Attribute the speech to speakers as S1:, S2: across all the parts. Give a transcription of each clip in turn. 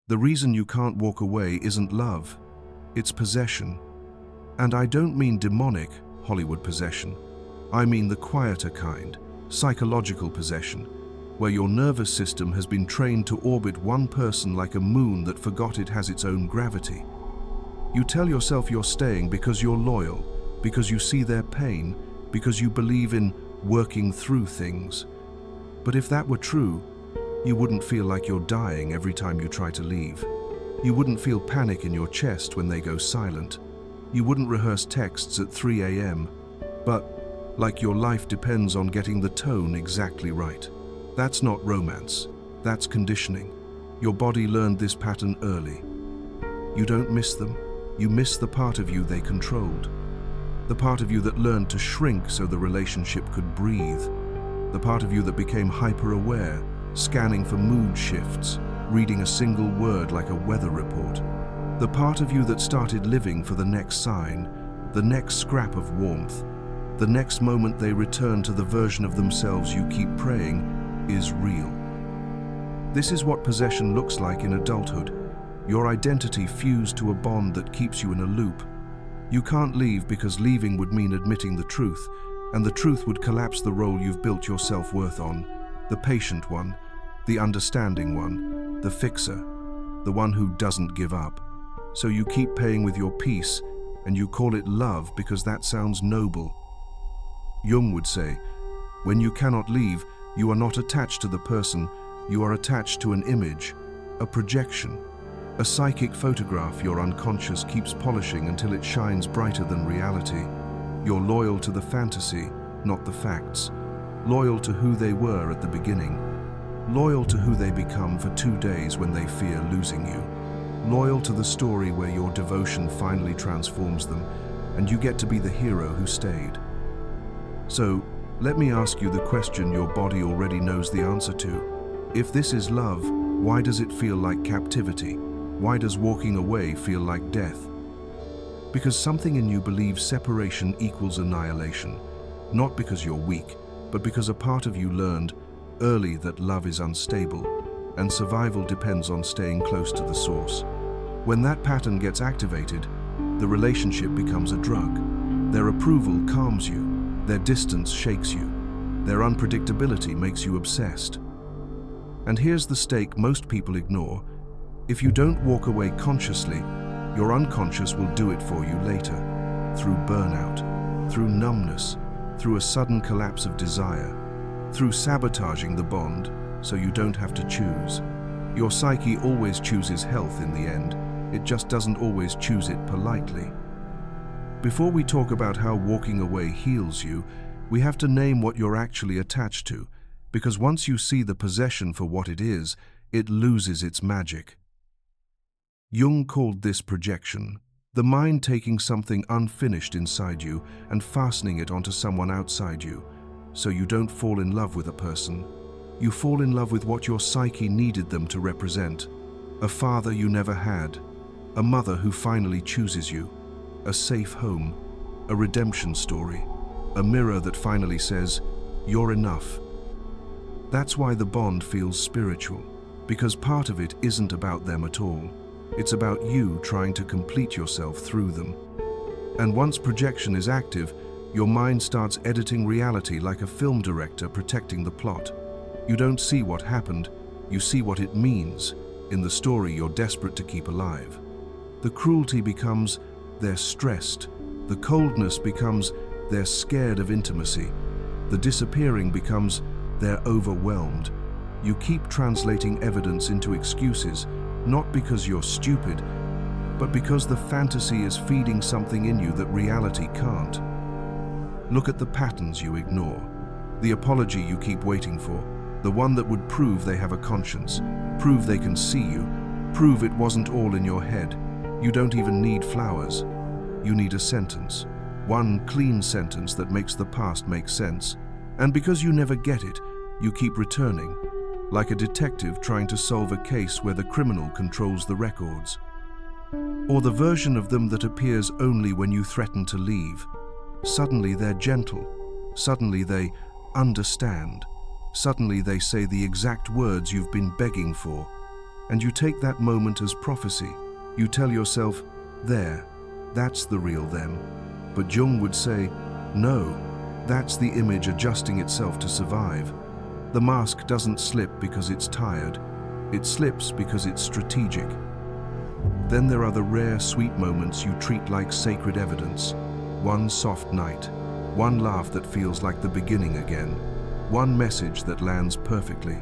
S1: The reason you can't walk away isn't love, it's possession. And I don't mean demonic, Hollywood possession. I mean the quieter kind, psychological possession, where your nervous system has been trained to orbit one person like a moon that forgot it has its own gravity. You tell yourself you're staying because you're loyal, because you see their pain, because you believe in working through things. But if that were true, you wouldn't feel like you're dying every time you try to leave. You wouldn't feel panic in your chest when they go silent. You wouldn't rehearse texts at 3 a.m., but like your life depends on getting the tone exactly right. That's not romance, that's conditioning. Your body learned this pattern early. You don't miss them, you miss the part of you they controlled. The part of you that learned to shrink so the relationship could breathe. The part of you that became hyper-aware, scanning for mood shifts, reading a single word like a weather report. The part of you that started living for the next sign, the next scrap of warmth, the next moment they return to the version of themselves you keep praying is real. This is what possession looks like in adulthood. Your identity fused to a bond that keeps you in a loop. You can't leave because leaving would mean admitting the truth, and the truth would collapse the role you've built your self-worth on. The patient one, the understanding one, the fixer, the one who doesn't give up. So you keep paying with your peace, and you call it love because that sounds noble. Jung would say, when you cannot leave, you are not attached to the person, you are attached to an image, a projection, a psychic photograph your unconscious keeps polishing until it shines brighter than reality. You're loyal to the fantasy, not the facts. Loyal to who they were at the beginning. Loyal to who they become for 2 days when they fear losing you. Loyal to the story where your devotion finally transforms them, and you get to be the hero who stayed. So, let me ask you the question your body already knows the answer to. If this is love, why does it feel like captivity? Why does walking away feel like death? Because something in you believes separation equals annihilation. Not because you're weak, but because a part of you learned early that love is unstable, and survival depends on staying close to the source. When that pattern gets activated, the relationship becomes a drug. Their approval calms you. Their distance shakes you. Their unpredictability makes you obsessed. And here's the stake most people ignore. If you don't walk away consciously, your unconscious will do it for you later. Through burnout, through numbness, through a sudden collapse of desire, through sabotaging the bond so you don't have to choose. Your psyche always chooses health in the end. It just doesn't always choose it politely. Before we talk about how walking away heals you, we have to name what you're actually attached to, because once you see the possession for what it is, it loses its magic. Jung called this projection, the mind taking something unfinished inside you and fastening it onto someone outside you. So you don't fall in love with a person. You fall in love with what your psyche needed them to represent. A father you never had, a mother who finally chooses you, a safe home, a redemption story, a mirror that finally says, you're enough. That's why the bond feels spiritual, because part of it isn't about them at all. It's about you trying to complete yourself through them. And once projection is active, your mind starts editing reality like a film director protecting the plot. You don't see what happened, you see what it means. In the story you're desperate to keep alive. The cruelty becomes they're stressed. The coldness becomes they're scared of intimacy. The disappearing becomes they're overwhelmed. You keep translating evidence into excuses, not because you're stupid, but because the fantasy is feeding something in you that reality can't. Look at the patterns you ignore. The apology you keep waiting for. The one that would prove they have a conscience, prove they can see you, prove it wasn't all in your head. You don't even need flowers. You need a sentence. One clean sentence that makes the past make sense. And because you never get it, you keep returning, like a detective trying to solve a case where the criminal controls the records. Or the version of them that appears only when you threaten to leave. Suddenly they're gentle. Suddenly they understand. Suddenly they say the exact words you've been begging for. And you take that moment as prophecy. You tell yourself, there, that's the real them. But Jung would say, no, that's the image adjusting itself to survive. The mask doesn't slip because it's tired. It slips because it's strategic. Then there are the rare, sweet moments you treat like sacred evidence. One soft night, one laugh that feels like the beginning again, one message that lands perfectly.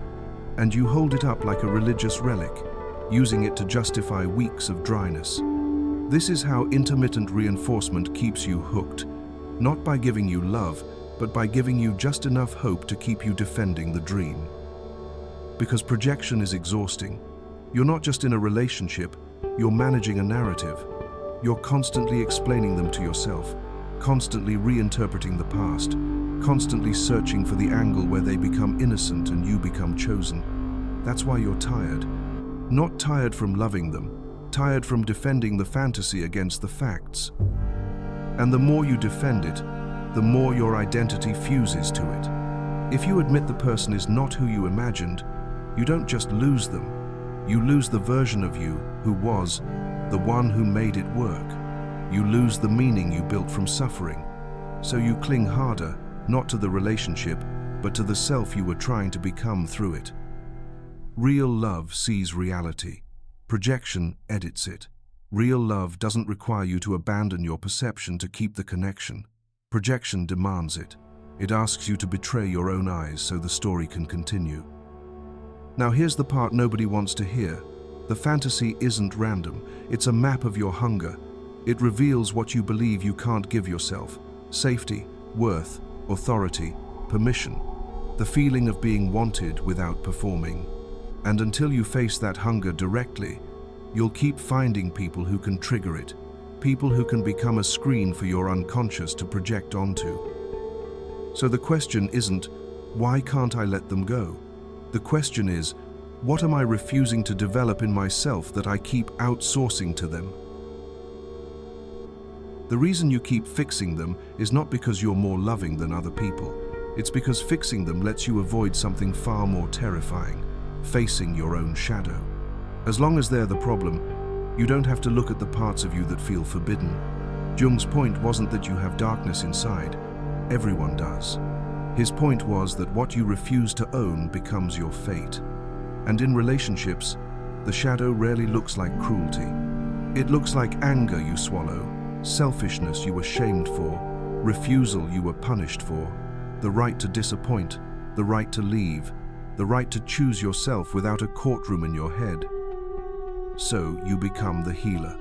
S1: And you hold it up like a religious relic, using it to justify weeks of dryness. This is how intermittent reinforcement keeps you hooked, not by giving you love, but by giving you just enough hope to keep you defending the dream. Because projection is exhausting. You're not just in a relationship, you're managing a narrative. You're constantly explaining them to yourself, constantly reinterpreting the past, constantly searching for the angle where they become innocent and you become chosen. That's why you're tired. Not tired from loving them, tired from defending the fantasy against the facts. And the more you defend it, the more your identity fuses to it. If you admit the person is not who you imagined, you don't just lose them, you lose the version of you who was, the one who made it work. You lose the meaning you built from suffering. So you cling harder, not to the relationship, but to the self you were trying to become through it. Real love sees reality. Projection edits it. Real love doesn't require you to abandon your perception to keep the connection. Projection demands it. It asks you to betray your own eyes so the story can continue. Now here's the part nobody wants to hear. The fantasy isn't random. It's a map of your hunger. It reveals what you believe you can't give yourself. Safety, worth, authority, permission. The feeling of being wanted without performing. And until you face that hunger directly, you'll keep finding people who can trigger it. People who can become a screen for your unconscious to project onto. So the question isn't, why can't I let them go? The question is, what am I refusing to develop in myself that I keep outsourcing to them? The reason you keep fixing them is not because you're more loving than other people. It's because fixing them lets you avoid something far more terrifying, facing your own shadow. As long as they're the problem, you don't have to look at the parts of you that feel forbidden. Jung's point wasn't that you have darkness inside. Everyone does. His point was that what you refuse to own becomes your fate. And in relationships, the shadow rarely looks like cruelty. It looks like anger you swallow, selfishness you were shamed for, refusal you were punished for, the right to disappoint, the right to leave, the right to choose yourself without a courtroom in your head. So you become the healer,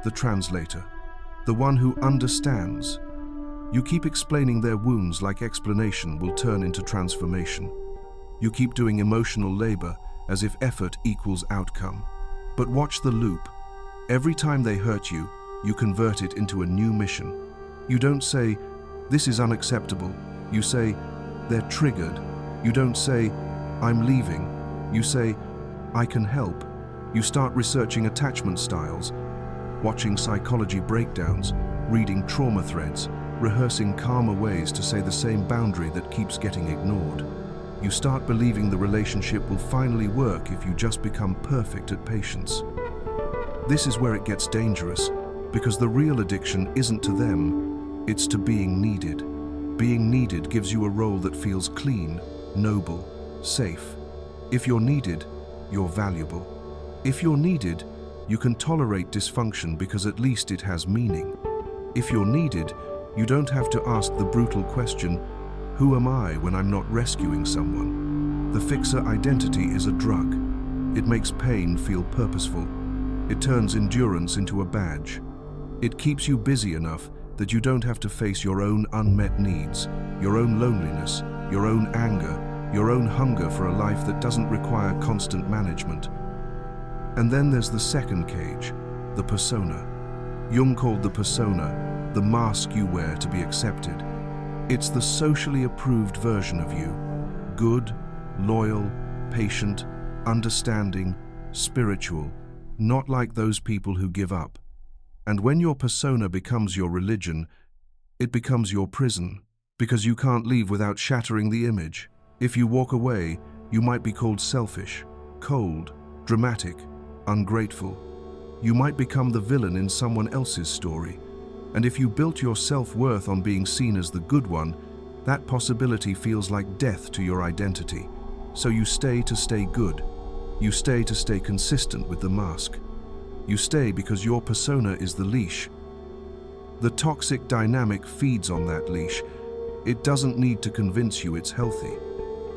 S1: the translator, the one who understands. You keep explaining their wounds like explanation will turn into transformation. You keep doing emotional labor as if effort equals outcome. But watch the loop. Every time they hurt you, you convert it into a new mission. You don't say, this is unacceptable. You say, they're triggered. You don't say, I'm leaving. You say, I can help. You start researching attachment styles, watching psychology breakdowns, reading trauma threads, rehearsing calmer ways to say the same boundary that keeps getting ignored. You start believing the relationship will finally work if you just become perfect at patience. This is where it gets dangerous, because the real addiction isn't to them, it's to being needed. Being needed gives you a role that feels clean, noble, safe. If you're needed, you're valuable. If you're needed, you can tolerate dysfunction because at least it has meaning. If you're needed, you don't have to ask the brutal question, who am I when I'm not rescuing someone? The fixer identity is a drug. It makes pain feel purposeful. It turns endurance into a badge. It keeps you busy enough that you don't have to face your own unmet needs, your own loneliness, your own anger, your own hunger for a life that doesn't require constant management. And then there's the second cage, the persona. Jung called the persona the mask you wear to be accepted. It's the socially approved version of you. Good, loyal, patient, understanding, spiritual, not like those people who give up. And when your persona becomes your religion, it becomes your prison, because you can't leave without shattering the image. If you walk away, you might be called selfish, cold, dramatic, ungrateful. You might become the villain in someone else's story. And if you built your self-worth on being seen as the good one, that possibility feels like death to your identity. So you stay to stay good. You stay to stay consistent with the mask. You stay because your persona is the leash. The toxic dynamic feeds on that leash. It doesn't need to convince you it's healthy.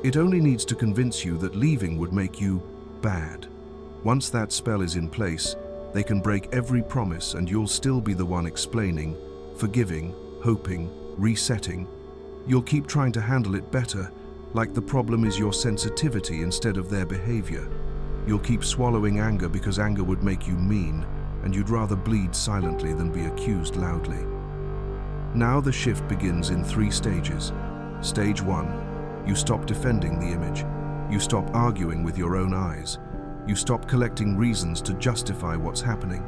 S1: It only needs to convince you that leaving would make you bad. Once that spell is in place, they can break every promise and you'll still be the one explaining, forgiving, hoping, resetting. You'll keep trying to handle it better, like the problem is your sensitivity instead of their behavior. You'll keep swallowing anger because anger would make you mean, and you'd rather bleed silently than be accused loudly. Now the shift begins in 3 stages. Stage 1, you stop defending the image. You stop arguing with your own eyes. You stop collecting reasons to justify what's happening.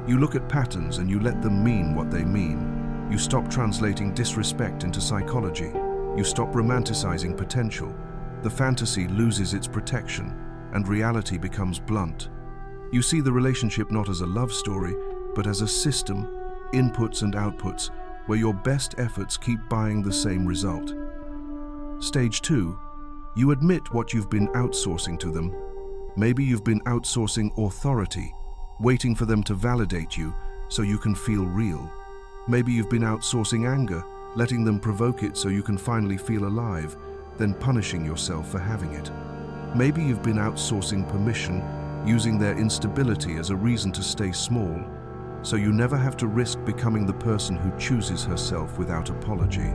S1: You look at patterns and you let them mean what they mean. You stop translating disrespect into psychology. You stop romanticizing potential. The fantasy loses its protection, and reality becomes blunt. You see the relationship not as a love story, but as a system, inputs and outputs, where your best efforts keep buying the same result. Stage 2, you admit what you've been outsourcing to them. Maybe you've been outsourcing authority, waiting for them to validate you so you can feel real. Maybe you've been outsourcing anger, letting them provoke it so you can finally feel alive, then punishing yourself for having it. Maybe you've been outsourcing permission, using their instability as a reason to stay small, so you never have to risk becoming the person who chooses herself without apology.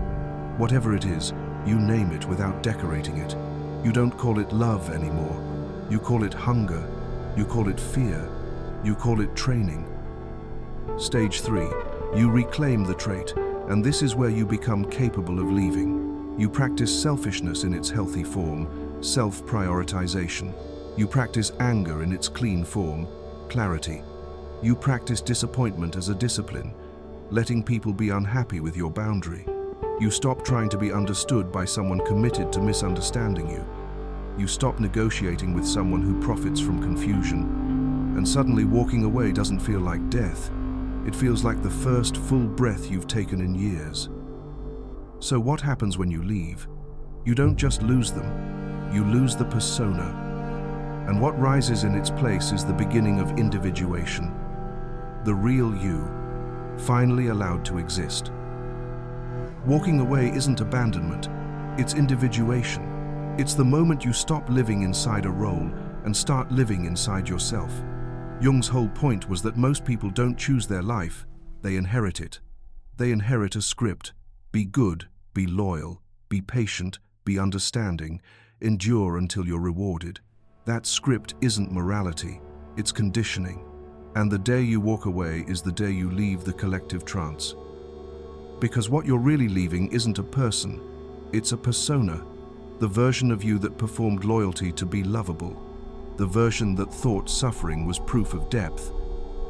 S1: Whatever it is, you name it without decorating it. You don't call it love anymore. You call it hunger. You call it fear. You call it training. Stage 3, you reclaim the trait, and this is where you become capable of leaving. You practice selfishness in its healthy form, self-prioritization. You practice anger in its clean form, clarity. You practice disappointment as a discipline, letting people be unhappy with your boundary. You stop trying to be understood by someone committed to misunderstanding you. You stop negotiating with someone who profits from confusion. And suddenly walking away doesn't feel like death. It feels like the first full breath you've taken in years. So what happens when you leave? You don't just lose them, you lose the persona. And what rises in its place is the beginning of individuation. The real you, finally allowed to exist. Walking away isn't abandonment, it's individuation. It's the moment you stop living inside a role and start living inside yourself. Jung's whole point was that most people don't choose their life, they inherit it. They inherit a script. Be good, be loyal, be patient, be understanding, endure until you're rewarded. That script isn't morality, it's conditioning. And the day you walk away is the day you leave the collective trance. Because what you're really leaving isn't a person, it's a persona. The version of you that performed loyalty to be lovable. The version that thought suffering was proof of depth.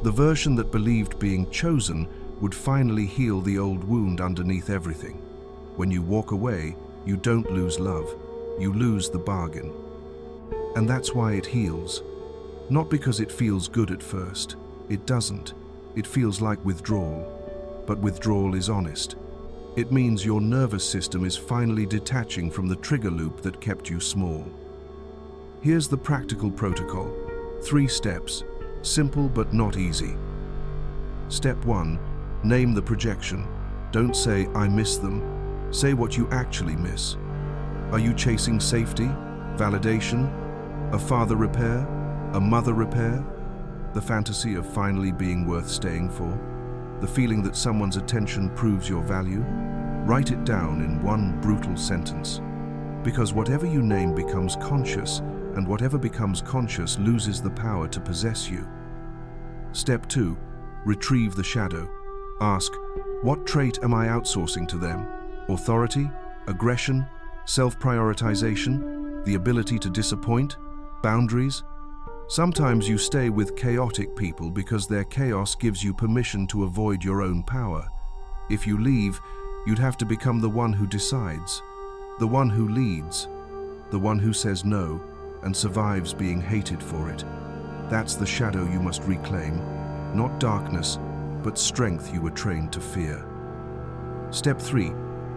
S1: The version that believed being chosen would finally heal the old wound underneath everything. When you walk away, you don't lose love, you lose the bargain. And that's why it heals. Not because it feels good at first. It doesn't. It feels like withdrawal. But withdrawal is honest. It means your nervous system is finally detaching from the trigger loop that kept you small. Here's the practical protocol. 3 steps, simple but not easy. Step 1, name the projection. Don't say, I miss them. Say what you actually miss. Are you chasing safety, validation, a father repair, a mother repair? The fantasy of finally being worth staying for? The feeling that someone's attention proves your value? Write it down in one brutal sentence. Because whatever you name becomes conscious, and whatever becomes conscious loses the power to possess you. Step 2, retrieve the shadow. Ask, what trait am I outsourcing to them? Authority, aggression, self-prioritization, the ability to disappoint, boundaries? Sometimes you stay with chaotic people because their chaos gives you permission to avoid your own power. If you leave, you'd have to become the one who decides, the one who leads, the one who says no and survives being hated for it. That's the shadow you must reclaim, not darkness, but strength you were trained to fear. Step 3.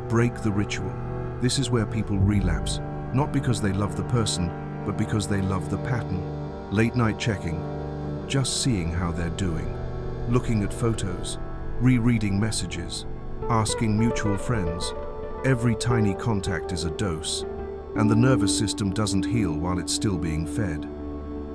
S1: Break the ritual. This is where people relapse, not because they love the person, but because they love the pattern. Late night checking, just seeing how they're doing, looking at photos, rereading messages, asking mutual friends. Every tiny contact is a dose, and the nervous system doesn't heal while it's still being fed.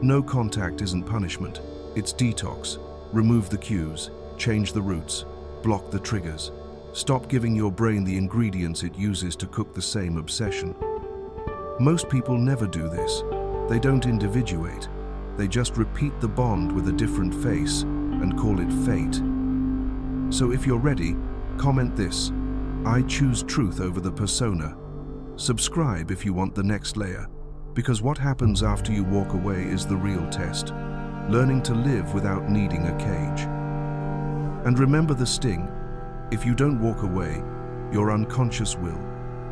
S1: No contact isn't punishment, it's detox. Remove the cues, change the routes, block the triggers. Stop giving your brain the ingredients it uses to cook the same obsession. Most people never do this. They don't individuate. They just repeat the bond with a different face and call it fate. So if you're ready, comment this: I choose truth over the persona. Subscribe if you want the next layer, because what happens after you walk away is the real test. Learning to live without needing a cage. And remember the sting: if you don't walk away, your unconscious will,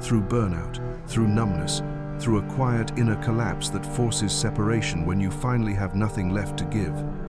S1: through burnout, through numbness, through a quiet inner collapse that forces separation when you finally have nothing left to give.